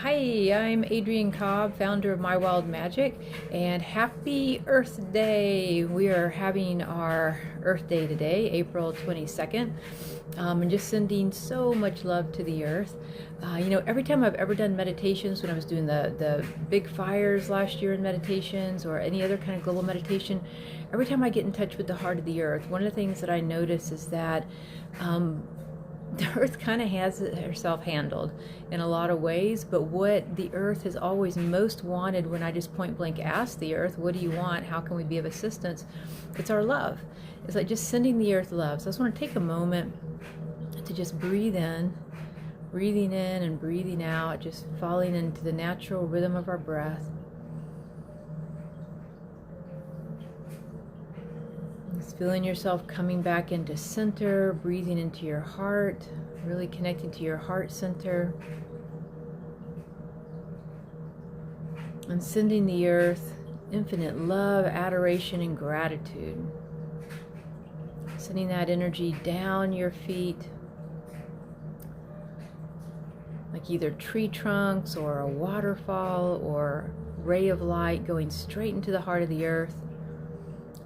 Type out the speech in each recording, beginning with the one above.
Hi, I'm Adrienne Cobb, founder of My Wild Magic, and happy Earth Day! We are having our Earth Day today, April 22nd, and just sending so much love to the earth. Every time I've ever done meditations, when I was doing the big fires last year in meditations or any other kind of global meditation, every time I get in touch with the heart of the earth, one of the things that I notice is that the earth kind of has herself handled in a lot of ways, but what the earth has always most wanted when I just point blank ask the earth, what do you want? How can we be of assistance? It's our love. It's like just sending the earth love. So I just want to take a moment to just breathing in and breathing out, just falling into the natural rhythm of our breath. Just feeling yourself coming back into center, breathing into your heart, really connecting to your heart center. And sending the earth infinite love, adoration, and gratitude. Sending that energy down your feet, like either tree trunks or a waterfall or ray of light going straight into the heart of the earth.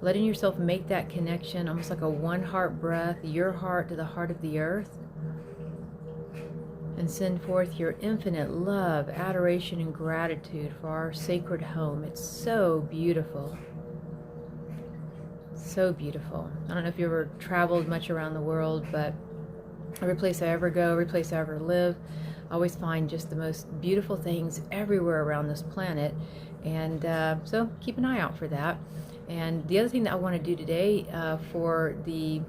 Letting yourself make that connection, almost like a one heart breath, your heart to the heart of the earth. And send forth your infinite love, adoration, and gratitude for our sacred home. It's so beautiful. So beautiful. I don't know if you ever traveled much around the world, but every place I ever go, every place I ever live, I always find just the most beautiful things everywhere around this planet. And so keep an eye out for that. And the other thing that I want to do today for the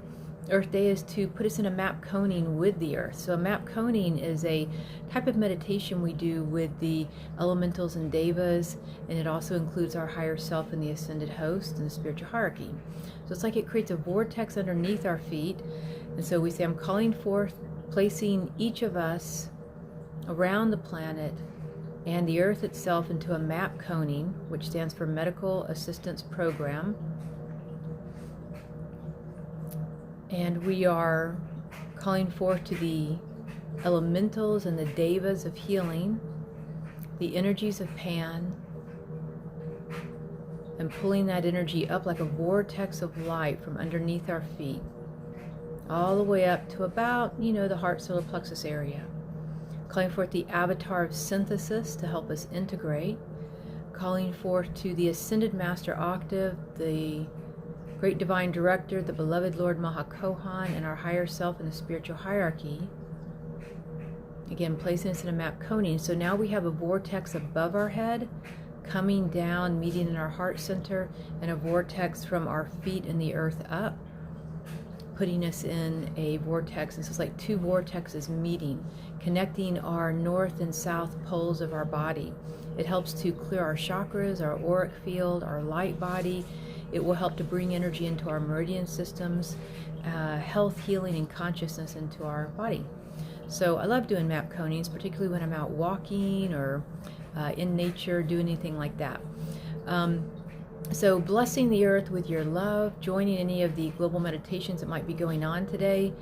Earth Day is to put us in a map coning with the earth. So a map coning is a type of meditation we do with the elementals and devas, and it also includes our higher self and the ascended host and the spiritual hierarchy. So it's like it creates a vortex underneath our feet. And so we say, I'm calling forth, placing each of us around the planet and the earth itself into a map coning, which stands for Medical Assistance Program. And we are calling forth to the elementals and the devas of healing, the energies of Pan, and pulling that energy up like a vortex of light from underneath our feet, all the way up to about, the heart solar plexus area. Calling forth the avatar of synthesis to help us integrate. Calling forth to the ascended master octave, the great divine director, the beloved Lord Mahakohan, and our higher self in the spiritual hierarchy. Again, placing us in a map coning. So now we have a vortex above our head, coming down, meeting in our heart center, and a vortex from our feet and the earth up, putting us in a vortex. This is like two vortexes meeting, connecting our north and south poles of our body. It helps to clear our chakras, our auric field, our light body. It will help to bring energy into our meridian systems, health, healing, and consciousness into our body. So I love doing map conings, particularly when I'm out walking or in nature, doing anything like that. So blessing the earth with your love, joining any of the global meditations that might be going on today.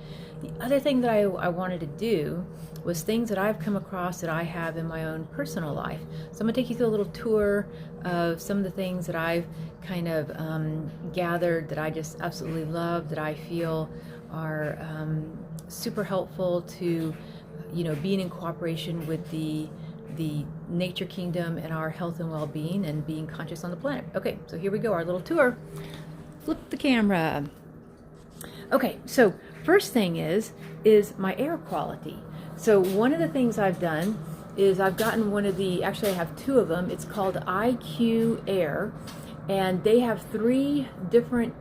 The other thing that I wanted to do was things that I've come across that I have in my own personal life. So I'm going to take you through a little tour of some of the things that I've kind of gathered that I just absolutely love, that I feel are super helpful to, being in cooperation with the nature kingdom and our health and well-being and being conscious on the planet. Okay, so here we go, our little tour. Flip the camera. Okay, so first thing is my air quality. So one of the things I've done is I've gotten one of the, actually I have two of them. It's called IQ Air, and they have 3 different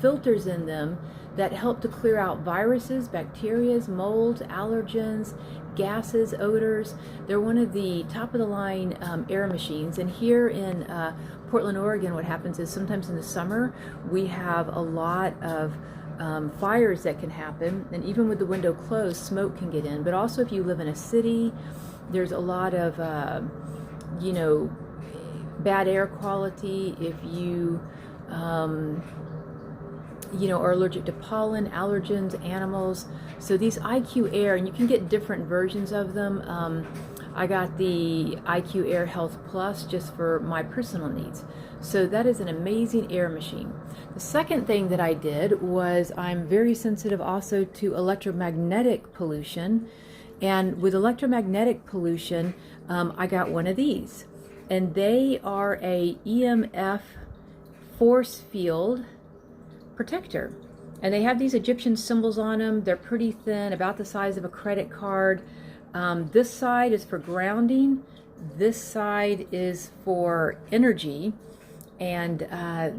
filters in them that help to clear out viruses, bacteria, molds, allergens, gases, odors. They're one of the top of the line air machines. And here in Portland, Oregon, what happens is sometimes in the summer we have a lot of fires that can happen, and even with the window closed, smoke can get in. But also if you live in a city, there's a lot of bad air quality. If you are allergic to pollen, allergens, animals. So these IQ Air, and you can get different versions of them. I got the IQ Air Health Plus just for my personal needs. So that is an amazing air machine. The second thing that I did was I'm very sensitive also to electromagnetic pollution. And with electromagnetic pollution, I got one of these. And they are a EMF force field protector. And they have these Egyptian symbols on them. They're pretty thin, about the size of a credit card. This side is for grounding. This side is for energy. And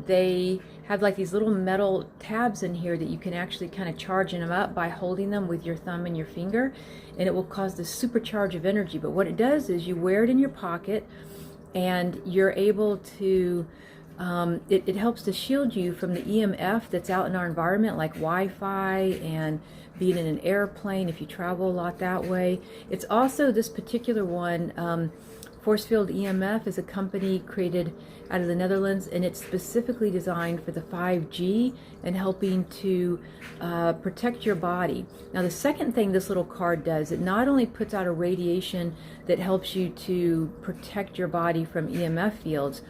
they have like these little metal tabs in here that you can actually kind of charge them up by holding them with your thumb and your finger. And it will cause this supercharge of energy. But what it does is you wear it in your pocket and you're able to it helps to shield you from the EMF that's out in our environment, like Wi-Fi and being in an airplane if you travel a lot that way. It's also, this particular one, Frocefield EMF is a company created out of the Netherlands, and it's specifically designed for the 5G and helping to protect your body. Now, the second thing this little card does, it not only puts out a radiation that helps you to protect your body from EMF fields,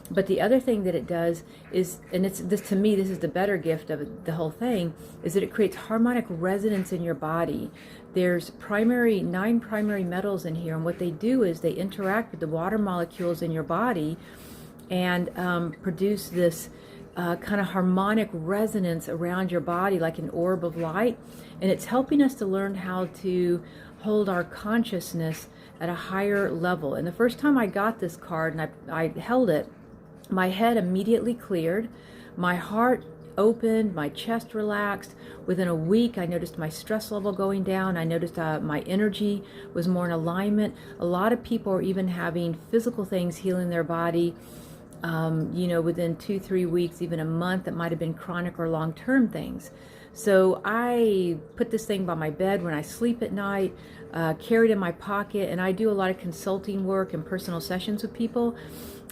but the other thing that it does is, and it's this, to me, this is the better gift of the whole thing, is that it creates harmonic resonance in your body. There's 9 primary metals in here, and what they do is they interact with the water molecules in your body and produce this kind of harmonic resonance around your body like an orb of light. And it's helping us to learn how to hold our consciousness at a higher level. And the first time I got this card and I held it, my head immediately cleared, my heart opened, my chest relaxed. Within a week, I noticed my stress level going down. I noticed my energy was more in alignment. A lot of people are even having physical things healing their body, within 2-3 weeks, even a month. That might have been chronic or long-term things. So I put this thing by my bed when I sleep at night, carry it in my pocket, and I do a lot of consulting work and personal sessions with people.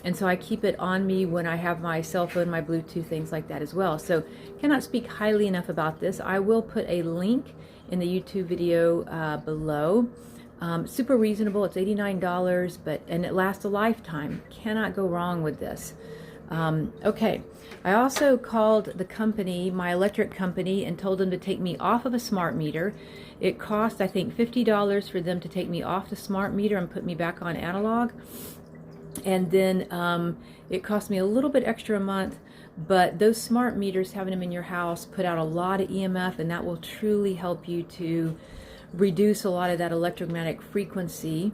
And so I keep it on me when I have my cell phone, my Bluetooth, things like that as well. So cannot speak highly enough about this. I will put a link in the YouTube video below. Super reasonable. It's $89, and it lasts a lifetime. Cannot go wrong with this. Okay. I also called the company, my electric company, and told them to take me off of a smart meter. It cost, I think, $50 for them to take me off the smart meter and put me back on analog. And then it cost me a little bit extra a month, but those smart meters, having them in your house, put out a lot of EMF, and that will truly help you to reduce a lot of that electromagnetic frequency.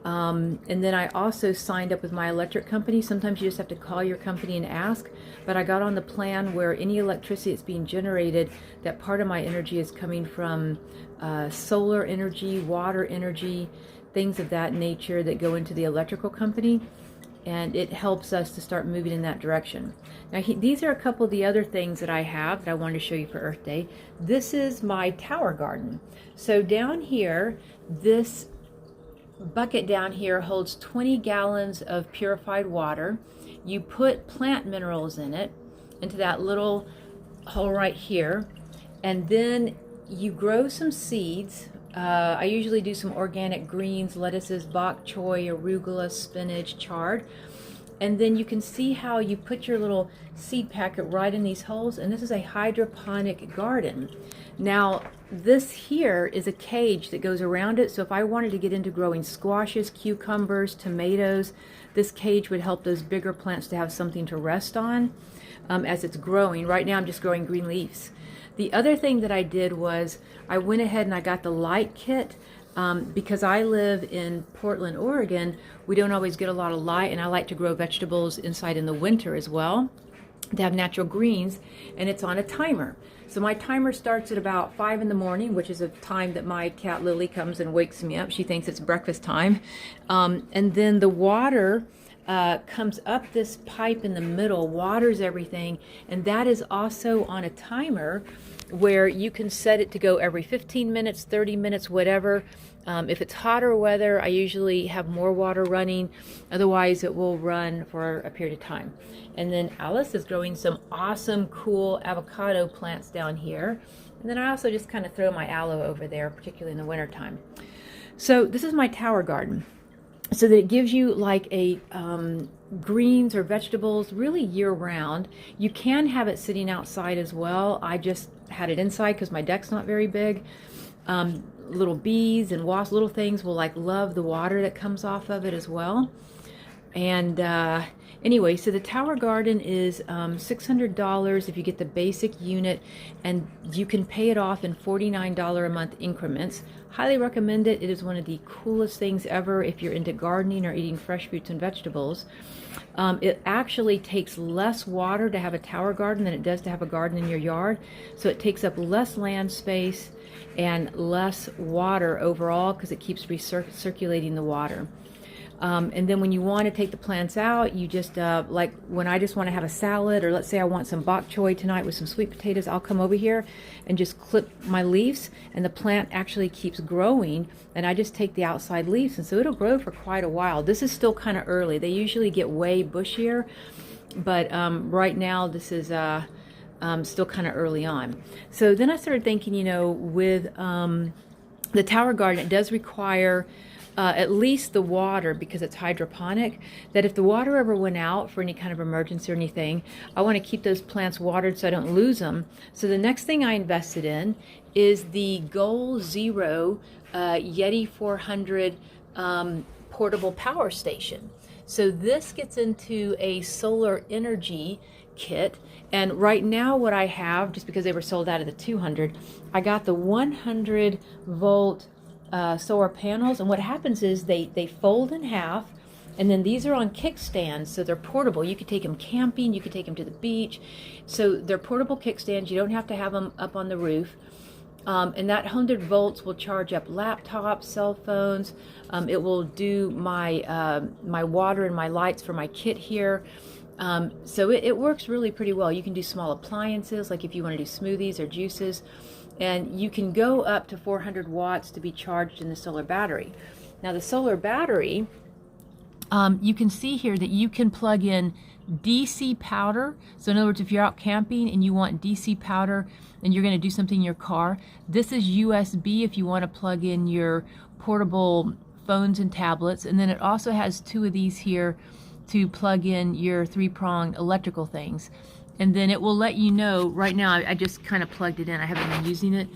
And then I also signed up with my electric company. Sometimes you just have to call your company and ask, but I got on the plan where any electricity that's being generated, that part of my energy is coming from solar energy, water energy, things of that nature that go into the electrical company. And it helps us to start moving in that direction. Now, these are a couple of the other things that I have that I wanted to show you for Earth Day. This is my tower garden. So down here, this bucket down here holds 20 gallons of purified water. You put plant minerals in it, into that little hole right here, and then you grow some seeds. I usually do some organic greens, lettuces, bok choy, arugula, spinach, chard. And then you can see how you put your little seed packet right in these holes. And this is a hydroponic garden. Now, this here is a cage that goes around it. So if I wanted to get into growing squashes, cucumbers, tomatoes, this cage would help those bigger plants to have something to rest on as it's growing. Right now I'm just growing green leaves. The other thing that I did was I went ahead and I got the light kit because I live in Portland, Oregon. We don't always get a lot of light, and I like to grow vegetables inside in the winter as well. They have natural greens, and it's on a timer. So my timer starts at about 5 in the morning, which is a time that my cat Lily comes and wakes me up. She thinks it's breakfast time. And then the water comes up this pipe in the middle, waters everything, and that is also on a timer where you can set it to go every 15 minutes, 30 minutes, whatever. If it's hotter weather, I usually have more water running. Otherwise, it will run for a period of time. And then Alice is growing some awesome, cool avocado plants down here. And then I also just kind of throw my aloe over there, particularly in the wintertime. So this is my tower garden. so that it gives you like a greens or vegetables really year round. You can have it sitting outside as well. I just had it inside because my deck's not very big. Little bees and wasps, little things will like love the water that comes off of it as well. And anyway, so the tower garden is $600 if you get the basic unit, and you can pay it off in $49 a month increments. Highly recommend it. It is one of the coolest things ever if you're into gardening or eating fresh fruits and vegetables. It actually takes less water to have a tower garden than it does to have a garden in your yard. So it takes up less land space and less water overall because it keeps recirculating the water. And then when you want to take the plants out, you just, like when I just want to have a salad, or let's say I want some bok choy tonight with some sweet potatoes, I'll come over here and just clip my leaves, and the plant actually keeps growing, and I just take the outside leaves, and so it'll grow for quite a while. This is still kind of early. They usually get way bushier, but right now this is still kind of early on. So then I started thinking, you know, with the tower garden, it does require at least the water, because it's hydroponic, that if the water ever went out for any kind of emergency or anything, I want to keep those plants watered so I don't lose them. So the next thing I invested in is the Goal Zero Yeti 400 portable power station. So this gets into a solar energy kit, and right now what I have, just because they were sold out of the 200, I got the 100 volt solar panels, and what happens is they fold in half, and then these are on kickstands, so they're portable. You could take them camping, you could take them to the beach, so they're portable kickstands. You don't have to have them up on the roof, and that 100 volts will charge up laptops, cell phones. It will do my my water and my lights for my kit here. So it works really pretty well. You can do small appliances, like if you want to do smoothies or juices. And you can go up to 400 watts to be charged in the solar battery. Now the solar battery, you can see here that you can plug in DC powder. So in other words, if you're out camping and you want DC powder and you're going to do something in your car, this is USB if you want to plug in your portable phones and tablets. And then it also has two of these here to plug in your 3-pronged electrical things. And then it will let you know. Right now I just kind of plugged it in, I haven't been using it,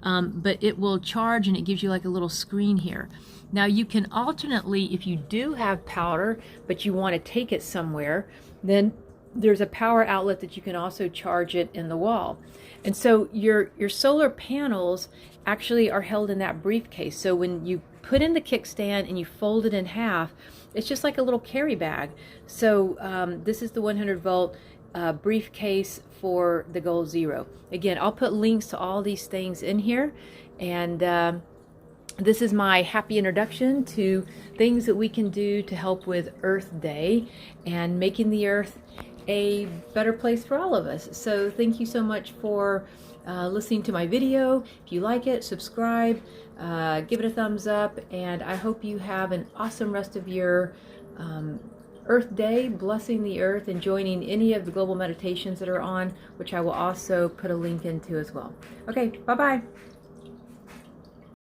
but it will charge, and it gives you like a little screen here. Now you can alternately, if you do have powder but you want to take it somewhere, then there's a power outlet that you can also charge it in the wall. And so your solar panels actually are held in that briefcase. So when you put in the kickstand and you fold it in half, it's just like a little carry bag. So this is the 100 volt briefcase for the Goal Zero. Again, I'll put links to all these things in here, and this is my happy introduction to things that we can do to help with Earth Day and making the earth a better place for all of us. So thank you so much for listening to my video. If you like it, subscribe, give it a thumbs up, and I hope you have an awesome rest of your Earth Day, blessing the earth, and joining any of the global meditations that are on, which I will also put a link into as well. Okay, bye-bye.